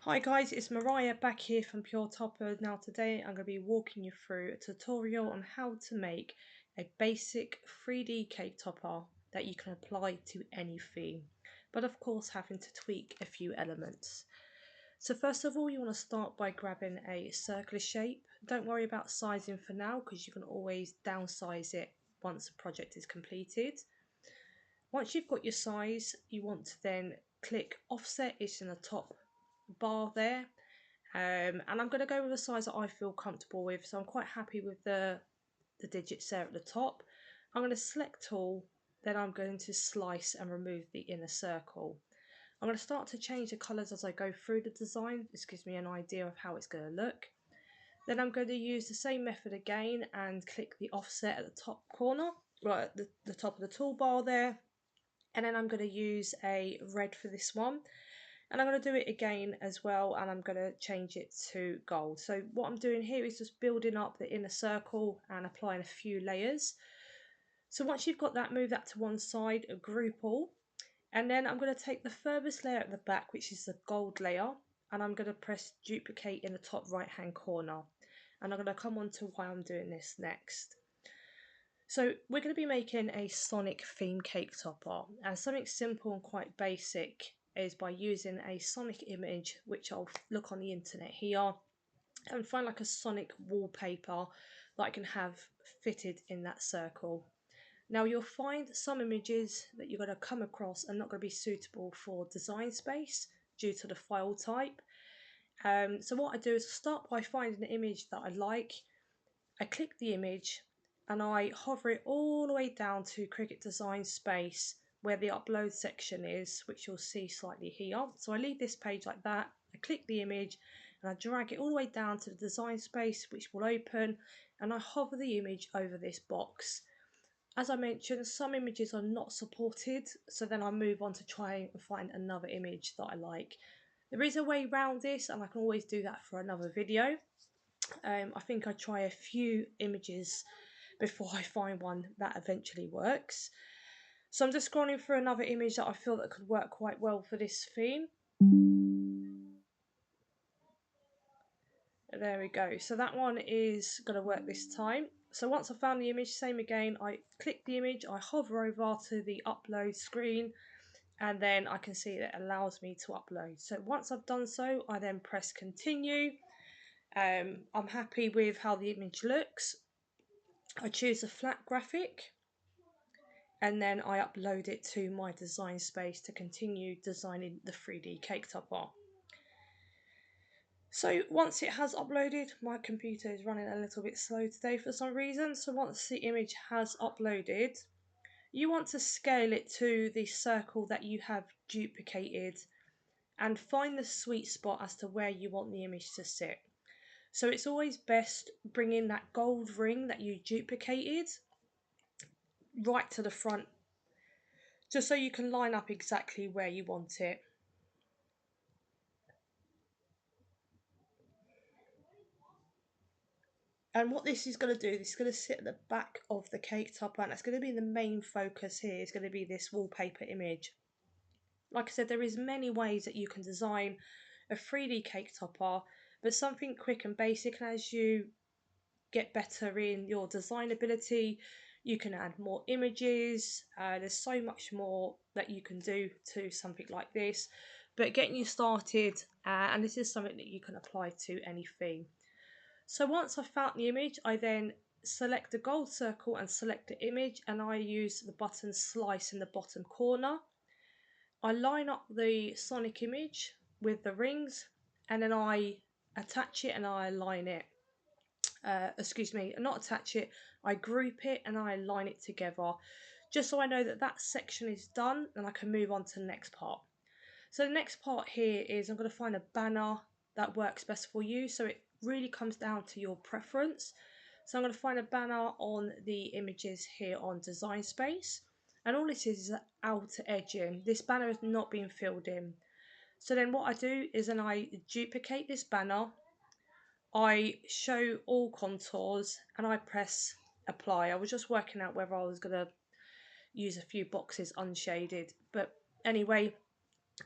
Hi guys, it's Mariah back here from Pure Topper. Now today I'm going to be walking you through a tutorial on how to make a basic 3D cake topper that you can apply to any theme, but of course having to tweak a few elements. So first of all, you want to start by grabbing a circular shape. Don't worry about sizing for now because you can always downsize it once the project is completed. Once you've got your size, you want to then click offset. It's in the top bar there. And I'm going to go with a size that I feel comfortable with, so I'm quite happy with the digits there at the top. I'm going to select all, then I'm going to slice and remove the inner circle. I'm going to start to change the colours as I go through the design. This gives me an idea of how it's going to look. Then I'm going to use the same method again and click the offset at the top corner, right at the top of the toolbar there. And then I'm going to use a red for this one. And I'm going to do it again as well, and I'm going to change it to gold. So what I'm doing here is just building up the inner circle and applying a few layers. So once you've got that, move that to one side, group all, and then I'm going to take the furthest layer at the back, which is the gold layer, and I'm going to press duplicate in the top right hand corner. And I'm going to come on to why I'm doing this next. So we're going to be making a Sonic theme cake topper, and something simple and quite basic is by using a Sonic image, which I'll look on the internet here and find like a Sonic wallpaper that I can have fitted in that circle. Now you'll find some images that you're going to come across are not going to be suitable for Design Space due to the file type. So what I do is start by finding an image that I like. I click the image and I hover it all the way down to Cricut Design Space where the upload section is, which you'll see slightly here. So I leave this page like that, I click the image and I drag it all the way down to the Design Space, which will open, and I hover the image over this box. As I mentioned, some images are not supported, so then I move on to try and find another image that I like. There is a way around this, and I can always do that for another video. I think I try a few images before I find one that eventually works. So I'm just scrolling through another image that I feel that could work quite well for this theme. There we go. So that one is going to work this time. So once I found the image, same again, I click the image, I hover over to the upload screen, and then I can see that it allows me to upload. So once I've done so, I then press continue. I'm happy with how the image looks. I choose a flat graphic and then I upload it to my design space to continue designing the 3D cake topper. So once it has uploaded, my computer is running a little bit slow today for some reason, so once the image has uploaded, you want to scale it to the circle that you have duplicated and find the sweet spot as to where you want the image to sit. So it's always best bringing that gold ring that you duplicated right to the front, just so you can line up exactly where you want it. And what this is going to do, this is going to sit at the back of the cake topper, and that's going to be the main focus here, is going to be this wallpaper image. Like I said, there is many ways that you can design a 3D cake topper, but something quick and basic, and as you get better in your design ability, you can add more images. There's so much more that you can do to something like this, but getting you started, and this is something that you can apply to any theme. So once I've found the image, I then select the gold circle and select the image, and I use the button slice in the bottom corner. I line up the Sonic image with the rings, and then I attach it and I align it. Excuse me, not attach it, I group it and I align it together, just so I know that that section is done and I can move on to the next part. So the next part here is I'm going to find a banner that works best for you, so it really comes down to your preference. So I'm going to find a banner on the images here on Design Space, and all it is outer edging. This banner is not being filled in. So then what I do is then I duplicate this banner, I show all contours, and I press apply. I was just working out whether I was going to use a few boxes unshaded, but anyway,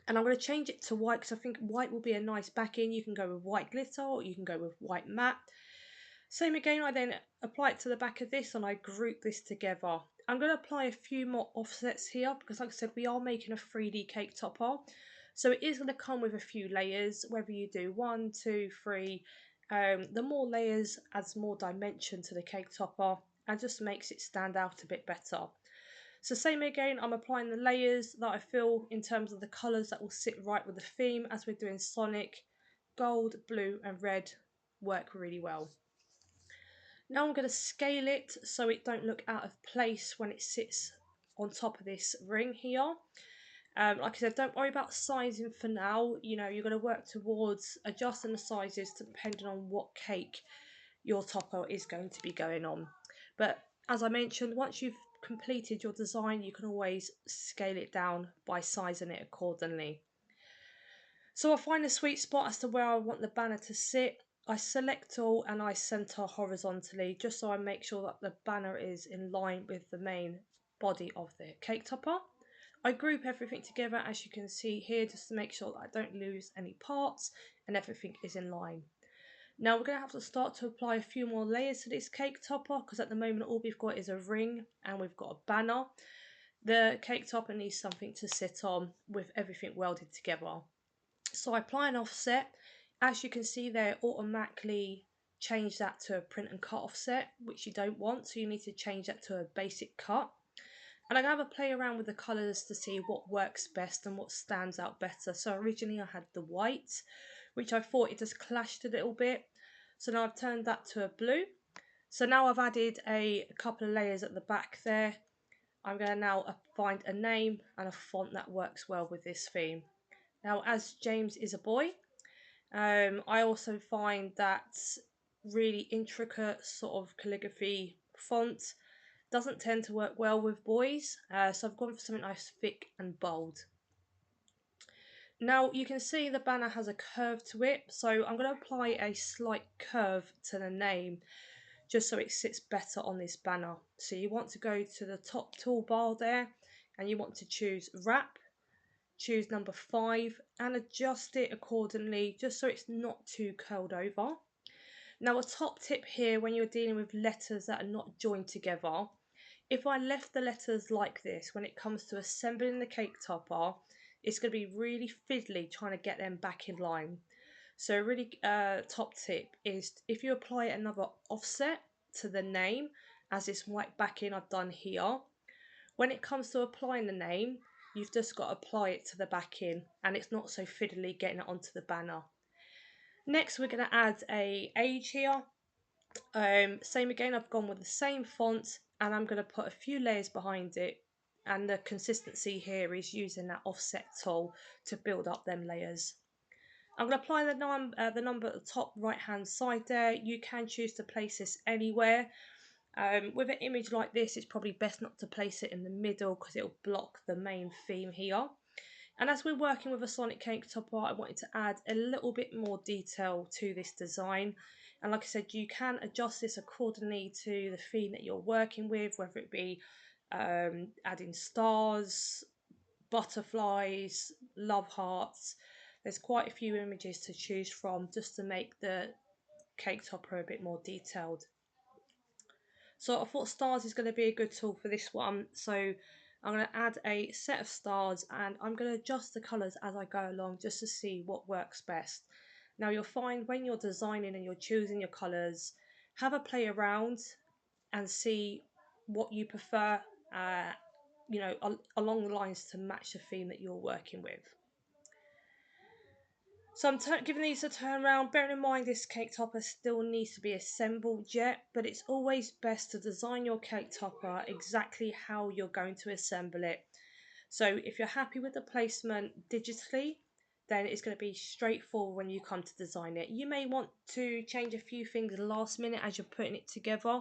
And I'm going to change it to white because I think white will be a nice backing. You can go with white glitter or you can go with white matte. Same again, I then apply it to the back of this and I group this together. I'm going to apply a few more offsets here because like I said, we are making a 3D cake topper. So it is going to come with a few layers, whether you do 1, 2, 3. The more layers adds more dimension to the cake topper and just makes it stand out a bit better. So same again, I'm applying the layers that I feel in terms of the colours that will sit right with the theme. As we're doing Sonic, gold, blue and red work really well. Now I'm going to scale it so it don't look out of place when it sits on top of this ring here. Like I said, don't worry about sizing for now. You know, you're going to work towards adjusting the sizes depending on what cake your topper is going to be going on. But as I mentioned, once you've completed your design, you can always scale it down by sizing it accordingly. So I find a sweet spot as to where I want the banner to sit. I select all and I center horizontally just so I make sure that the banner is in line with the main body of the cake topper. I group everything together as you can see here just to make sure that I don't lose any parts and everything is in line. Now we're going to have to start to apply a few more layers to this cake topper because at the moment all we've got is a ring and we've got a banner. The cake topper needs something to sit on with everything welded together. So I apply an offset. As you can see there, automatically change that to a print and cut offset, which you don't want, so you need to change that to a basic cut. And I'm going to have a play around with the colours to see what works best and what stands out better. So originally I had the white, which I thought it just clashed a little bit. So now I've turned that to a blue. So now I've added a couple of layers at the back there. I'm going to now find a name and a font that works well with this theme. Now, as James is a boy, I also find that really intricate sort of calligraphy font doesn't tend to work well with boys, so I've gone for something nice, thick and bold. Now you can see the banner has a curve to it, so I'm going to apply a slight curve to the name just so it sits better on this banner. So you want to go to the top toolbar there and you want to choose wrap, choose number 5 and adjust it accordingly just so it's not too curled over. Now a top tip here when you're dealing with letters that are not joined together, if I left the letters like this, when it comes to assembling the cake topper, it's going to be really fiddly trying to get them back in line. So a really top tip is if you apply another offset to the name, as this white backing I've done here, when it comes to applying the name, you've just got to apply it to the backing and it's not so fiddly getting it onto the banner. Next we're going to add a age here. Same again, I've gone with the same font and I'm going to put a few layers behind it, and the consistency here is using that offset tool to build up them layers. I'm going to apply the number at the top right hand side there. You can choose to place this anywhere. With an image like this, it's probably best not to place it in the middle because it'll block the main theme here. And as we're working with a Sonic cake topper, I wanted to add a little bit more detail to this design. And like I said, you can adjust this accordingly to the theme that you're working with, whether it be adding stars, butterflies, love hearts. There's quite a few images to choose from just to make the cake topper a bit more detailed. So I thought stars is going to be a good tool for this one. So I'm going to add a set of stars and I'm going to adjust the colours as I go along just to see what works best. Now you'll find when you're designing and you're choosing your colours, have a play around and see what you prefer, you know, along the lines to match the theme that you're working with. So I'm giving these a turn around. Bearing in mind this cake topper still needs to be assembled yet, but it's always best to design your cake topper exactly how you're going to assemble it. So if you're happy with the placement digitally, then it's going to be straightforward when you come to design it. You may want to change a few things last minute as you're putting it together,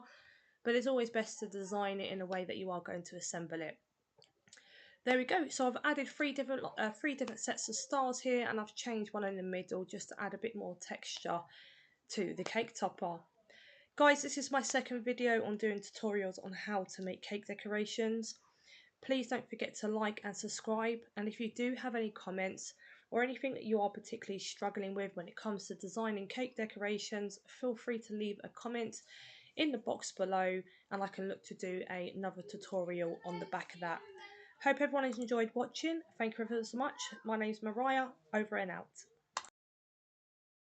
but it's always best to design it in a way that you are going to assemble it. There we go. So I've added three different sets of stars here, and I've changed one in the middle just to add a bit more texture to the cake topper. Guys, this is my second video on doing tutorials on how to make cake decorations. Please don't forget to like and subscribe, and if you do have any comments or anything that you are particularly struggling with when it comes to designing cake decorations, feel free to leave a comment in the box below and I can look to do another tutorial on the back of that. Hope everyone has enjoyed watching. Thank you ever so much. My name is Mariah, over and out.